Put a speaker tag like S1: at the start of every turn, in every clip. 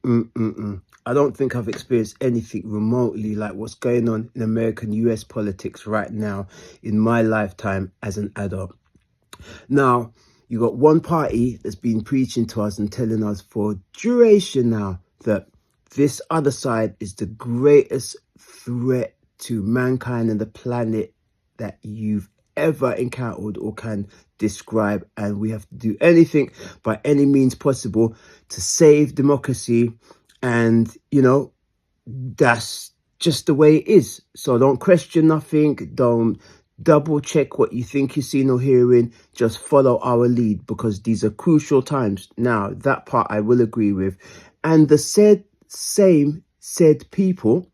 S1: I don't think I've experienced anything remotely like what's going on in American US politics right now in my lifetime as an adult. Now, you got one party that's been preaching to us and telling us for duration now that this other side is the greatest threat to mankind and the planet that you've ever encountered or can describe, and we have to do anything by any means possible to save democracy. And that's just the way it is. So don't question nothing, don't double check what you think you're seeing or hearing, just follow our lead, because these are crucial times. Now, that part I will agree with. And the said people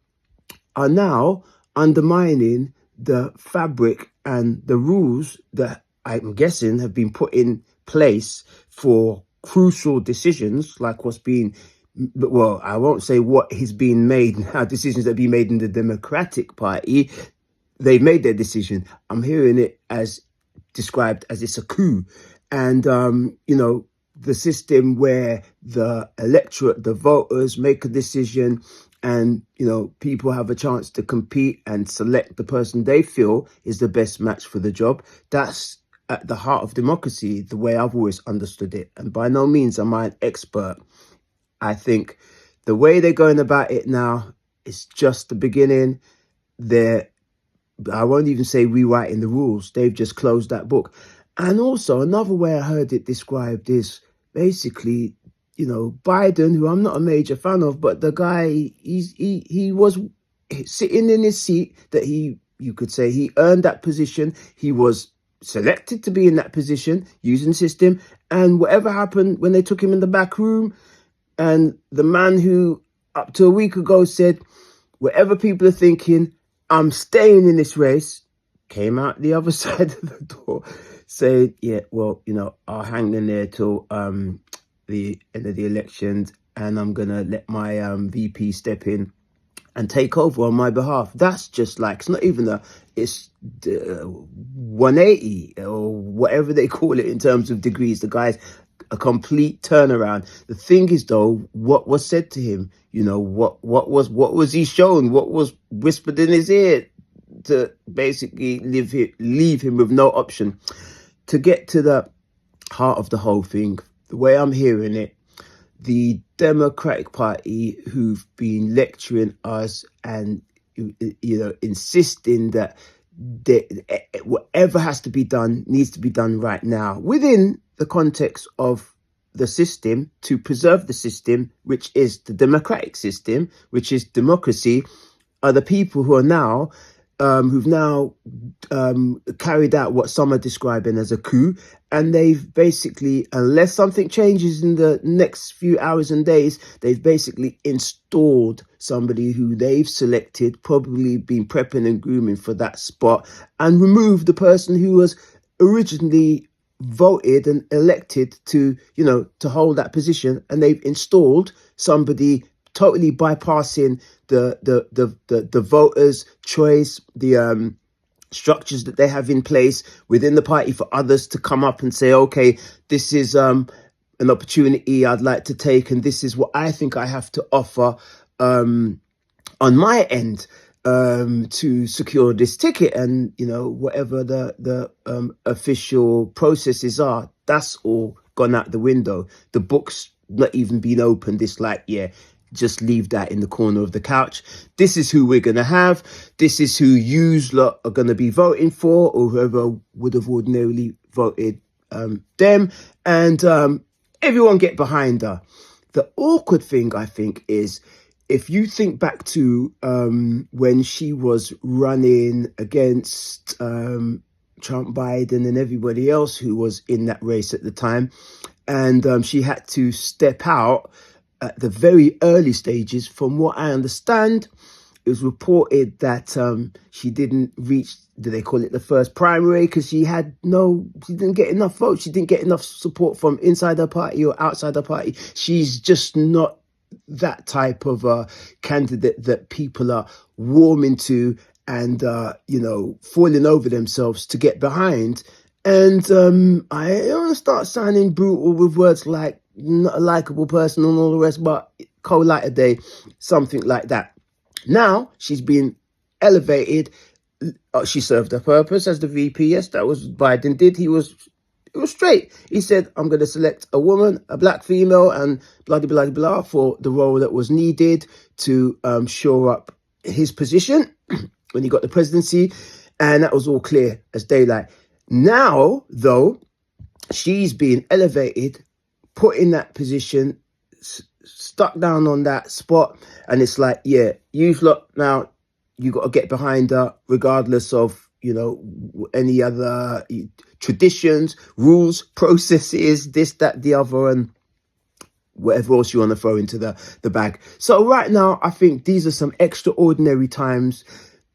S1: are now undermining the fabric and the rules that I'm guessing have been put in place for crucial decisions, like what's being, well, I won't say what is being made now, decisions that are being made in the Democratic Party. They've made their decision. I'm hearing it as described as it's a coup. And, the system where the electorate, the voters make a decision, and, people have a chance to compete and select the person they feel is the best match for the job. That's at the heart of democracy, the way I've always understood it. And by no means am I an expert. I think the way they're going about it now is just the beginning. I won't even say rewriting the rules. They've just closed that book. And also another way I heard it described is basically, Biden, who I'm not a major fan of, but the guy, he was sitting in his seat that you could say he earned that position. He was selected to be in that position using the system. And whatever happened when they took him in the back room, and the man who up to a week ago said, whatever people are thinking, I'm staying in this race, came out the other side of the door, said, yeah, well, I'll hang in there till the end of the elections, and I'm going to let my VP step in and take over on my behalf. That's just like, it's not even it's 180 or whatever they call it in terms of degrees. The guy's a complete turnaround. The thing is, though, what was said to him, what was he shown, what was whispered in his ear to basically leave him with no option. To get to the heart of the whole thing, the way I'm hearing it, the Democratic Party, who've been lecturing us and insisting that whatever has to be done needs to be done right now within the context of the system, to preserve the system, which is the democratic system, which is democracy, are the people who are now who've now carried out what some are describing as a coup. And they've basically, unless something changes in the next few hours and days, they've basically installed somebody who they've selected, probably been prepping and grooming for that spot, and removed the person who was originally voted and elected to hold that position. And they've installed somebody totally bypassing the voters' choice, the structures that they have in place within the party for others to come up and say, okay, this is an opportunity I'd like to take, and this is what I think I have to offer on my end to secure this ticket. And whatever the official processes are, that's all gone out the window. The book's not even been opened. It's like, yeah, just leave that in the corner of the couch. This is who we're going to have. This is who yous lot are going to be voting for, or whoever would have ordinarily voted them. And everyone get behind her. The awkward thing, I think, is if you think back to when she was running against Trump, Biden, and everybody else who was in that race at the time, and she had to step out at the very early stages. From what I understand, it was reported that she didn't reach, do they call it the first primary, because she didn't get enough votes. She didn't get enough support from inside her party or outside her party. She's just not that type of candidate that people are warming to and, falling over themselves to get behind. And I don't want to start sounding brutal with words like not a likable person and all the rest, but co-light a day, something like that. Now she's been elevated. She served her purpose as the VP. Yes, that was Biden did. It was straight. He said, I'm going to select a woman, a black female, and blah, blah, blah, blah, for the role that was needed to shore up his position when he got the presidency. And that was all clear as daylight. Now, though, she's being elevated, put in that position, stuck down on that spot. And it's like, yeah, you've lot now, you got to get behind her regardless of, any other traditions, rules, processes, this, that, the other, and whatever else you want to throw into the bag. So right now, I think these are some extraordinary times.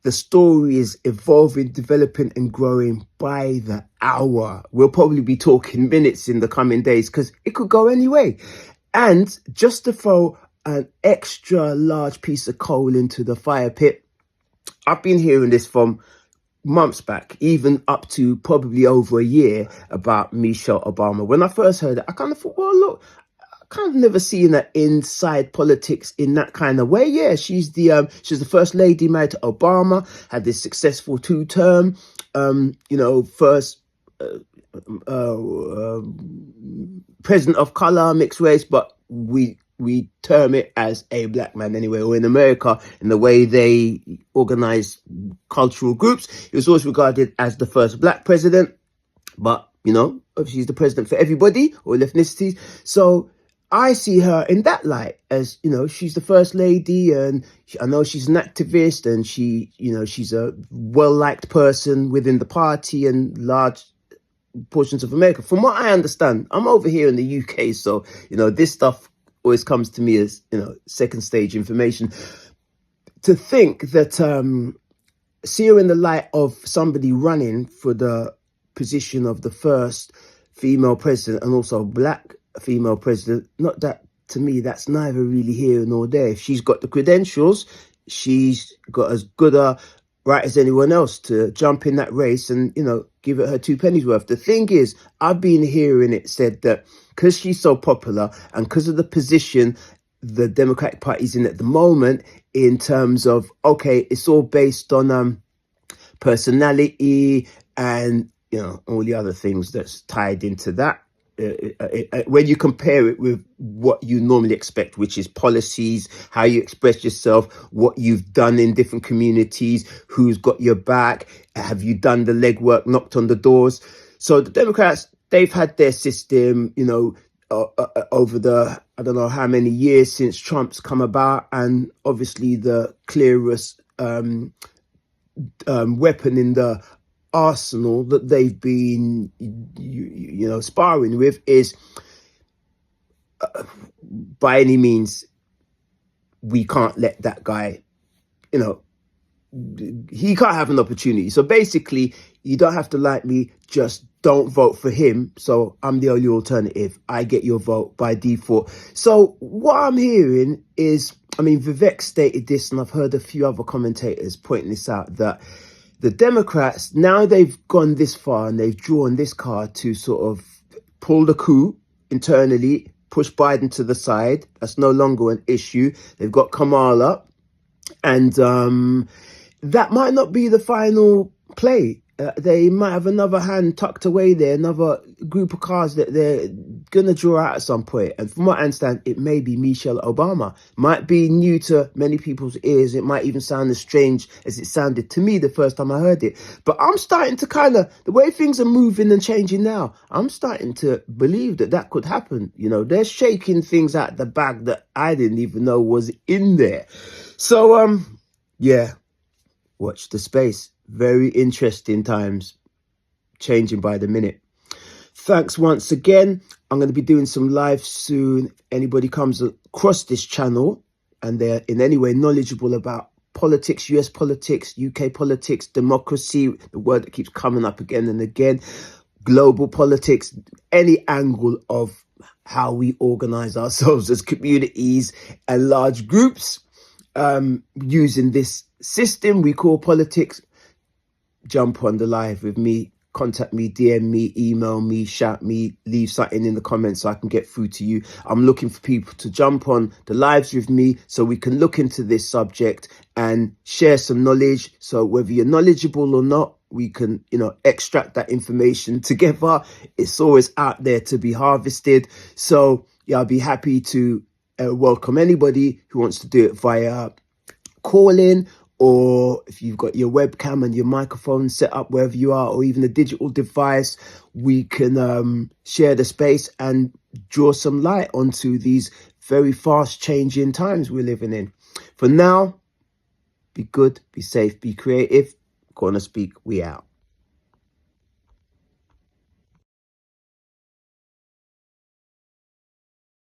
S1: The story is evolving, developing, and growing by the hour. We'll probably be talking minutes in the coming days because it could go any way. And just to throw an extra large piece of coal into the fire pit, I've been hearing this from months back, even up to probably over a year, about Michelle Obama. When I first heard it, I kind of thought, well, look, I kind of never seen that inside politics in that kind of way. Yeah, she's the first lady married to Obama, had this successful 2-term, first president of color, mixed race, but we term it as a black man anyway, or in America, in the way they organize cultural groups, he was always regarded as the first black president. But, obviously he's the president for everybody, all ethnicities. So I see her in that light as, she's the first lady, and I know she's an activist, and she's a well-liked person within the party and large portions of America. From what I understand, I'm over here in the UK, so, this stuff always comes to me as, second stage information. To think that see her in the light of somebody running for the position of the first female president and also black female president, not that, to me, that's neither really here nor there. If she's got the credentials, she's got as good a right as anyone else to jump in that race and, give it her 2 pennies worth. The thing is, I've been hearing it said that because she's so popular and because of the position the Democratic Party's in at the moment, in terms of, okay, it's all based on personality and, all the other things that's tied into that. When you compare it with what you normally expect, which is policies, how you express yourself, what you've done in different communities, who's got your back, have you done the legwork, knocked on the doors. So the Democrats, they've had their system, over the, I don't know how many years since Trump's come about, and obviously the clearest weapon in the arsenal that they've been, sparring with is, by any means, we can't let that guy, he can't have an opportunity. So basically, you don't have to like me, just don't vote for him. So I'm the only alternative. I get your vote by default. So what I'm hearing is, Vivek stated this, and I've heard a few other commentators pointing this out, that the Democrats, now they've gone this far and they've drawn this card to sort of pull the coup internally, push Biden to the side. That's no longer an issue. They've got Kamala, and that might not be the final play. They might have another hand tucked away there, another group of cards that they're going to draw out at some point. And from what I understand, it may be Michelle Obama. Might be new to many people's ears. It might even sound as strange as it sounded to me the first time I heard it. But I'm starting to the way things are moving and changing now, I'm starting to believe that could happen. They're shaking things out the bag that I didn't even know was in there. So, yeah, watch the space. Very interesting times, changing by the minute. Thanks once again. I'm going to be doing some live soon. Anybody comes across this channel and they're in any way knowledgeable about politics, US politics, UK politics, democracy, the word that keeps coming up again and again, global politics, any angle of how we organize ourselves as communities and large groups, using this system we call politics, jump on the live with me, contact me, DM me, email me, shout me, leave something in the comments so I can get through to you. I'm looking for people to jump on the lives with me so we can look into this subject and share some knowledge. So whether you're knowledgeable or not, we can, extract that information together. It's always out there to be harvested. So yeah, I'll be happy to welcome anybody who wants to do it via call-in, or if you've got your webcam and your microphone set up wherever you are, or even a digital device, we can share the space and draw some light onto these very fast changing times we're living in. For now, be good, be safe, be creative. Gonna speak, we out.